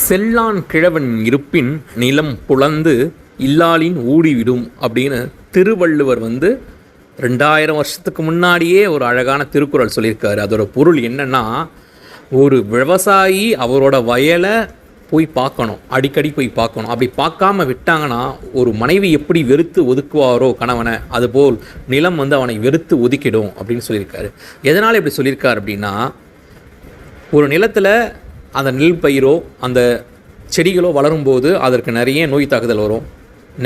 செல்லான் கிழவன் இருப்பின் நிலம் புலந்து இல்லாளின் ஊடிவிடும் அப்படின்னு திருவள்ளுவர் 2000 வருஷத்துக்கு முன்னாடியே ஒரு அழகான திருக்குறள் சொல்லியிருக்காரு. அதோட பொருள் என்னென்னா, ஒரு விவசாயி அவரோட வயலை போய் பார்க்கணும், அடிக்கடி போய் பார்க்கணும். அப்படி பார்க்காம விட்டாங்கன்னா ஒரு மனைவி எப்படி வெறுத்து ஒதுக்குவாரோ கணவனை, அதுபோல் நிலம் அவனை வெறுத்து ஒதுக்கிடும் அப்படின்னு சொல்லியிருக்காரு. எதனால் இப்படி சொல்லியிருக்காரு அப்படின்னா, ஒரு நிலத்தில் அந்த நெல் பயிரோ அந்த செடிகளோ வளரும்போது அதற்கு நிறைய நோய் தாக்குதல் வரும்,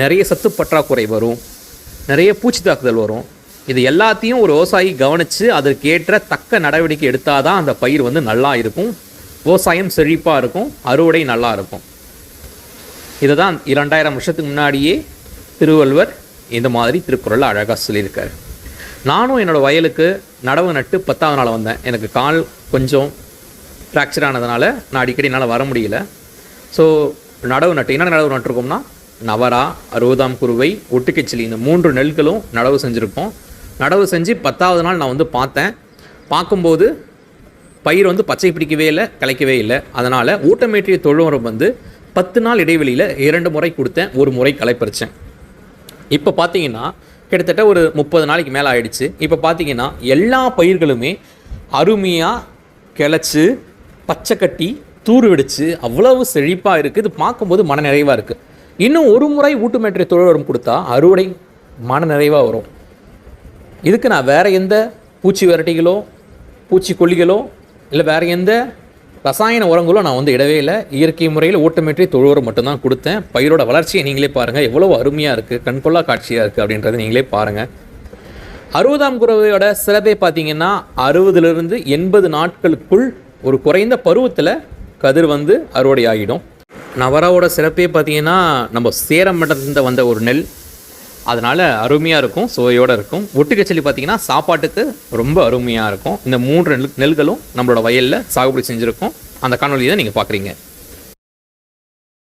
நிறைய சத்து பற்றாக்குறை வரும், நிறைய பூச்சி தாக்குதல் வரும். இது எல்லாத்தையும் ஒரு விவசாயி கவனித்து அதற்கேற்ற தக்க நடவடிக்கை எடுத்தால் தான் அந்த பயிர் நல்லா இருக்கும், விவசாயம் செழிப்பாக இருக்கும், அறுவடை நல்லா இருக்கும். இதை தான் 2000 வருஷத்துக்கு முன்னாடியே திருவள்ளுவர் இந்த மாதிரி திருக்குறளில் அழகாக சொல்லியிருக்காரு. நானும் என்னோடய வயலுக்கு நடவு நட்டு 10ஆவது நாள் வந்தேன். எனக்கு கால் கொஞ்சம் ஃப்ராக்சர் ஆனதுனால நான் அடிக்கடி என்னால் வர முடியல. ஸோ நடவு நட்டு என்ன நடவு நட்டுருக்கோம்னா, நவரா, 60ஆம் குருவை, ஒட்டுக்கச்சிலி, இந்த 3 நெல்களும் நடவு செஞ்சுருப்போம். நடவு செஞ்சு 10ஆவது நாள் நான் பார்த்தேன். பார்க்கும்போது பயிர் பச்சை பிடிக்கவே இல்லை, கிளைக்கவே இல்லை. அதனால் ஊட்டமேற்றிய தொழு உரம் 10 நாள் இடைவெளியில் 2 முறை கொடுத்தேன், 1 முறை களை பறித்தேன். இப்போ பார்த்தீங்கன்னா கிட்டத்தட்ட ஒரு 30 நாளைக்கு மேலே ஆயிடுச்சு. இப்போ பார்த்தீங்கன்னா எல்லா பயிர்களுமே அருமையாக கிளச்சி பச்சை கட்டி தூர் வெடிச்சு அவ்வளவு செழிப்பாக இருக்குது. இது பார்க்கும்போது மன நிறைவாக இருக்குது. இன்னும் 1 முறை ஊட்டமேற்றிய தொழு உரம் கொடுத்தா அறுவடை மன நிறைவாக வரும். இதுக்கு நான் வேறு எந்த பூச்சி விரட்டிகளோ பூச்சிக்கொல்லிகளோ இல்லை வேறு எந்த ரசாயன உரங்களோ நான் இடவே இல்லை. இயற்கை முறையில் ஊட்டமேற்றிய தொழு உரம் மட்டும்தான் கொடுத்தேன். பயிரோட வளர்ச்சியை நீங்களே பாருங்கள், எவ்வளோ அருமையாக இருக்குது, கண்கொள்ளா காட்சியாக இருக்குது அப்படின்றத நீங்களே பாருங்கள். 60ஆம் குருவையோட சிறப்பே பார்த்தீங்கன்னா 60லிருந்து 80 நாட்களுக்குள் ஒரு குறைந்த பருவத்தில் கதிர் அறுவடை ஆகிடும். நவராவோட சிறப்பே பார்த்தீங்கன்னா நம்ம சேரம் மட்டத்திலிருந்து வந்த ஒரு நெல், அதனால் அருமையாக இருக்கும், சுவையோடு இருக்கும். ஒட்டுக்கச்சலி பார்த்திங்கன்னா சாப்பாட்டுக்கு ரொம்ப அருமையாக இருக்கும். இந்த 3 நெல்களும் நம்மளோட வயலில் சாகுபடி செஞ்சுருக்கோம். அந்த காணொலியை தான் நீங்கள் பார்க்குறீங்க.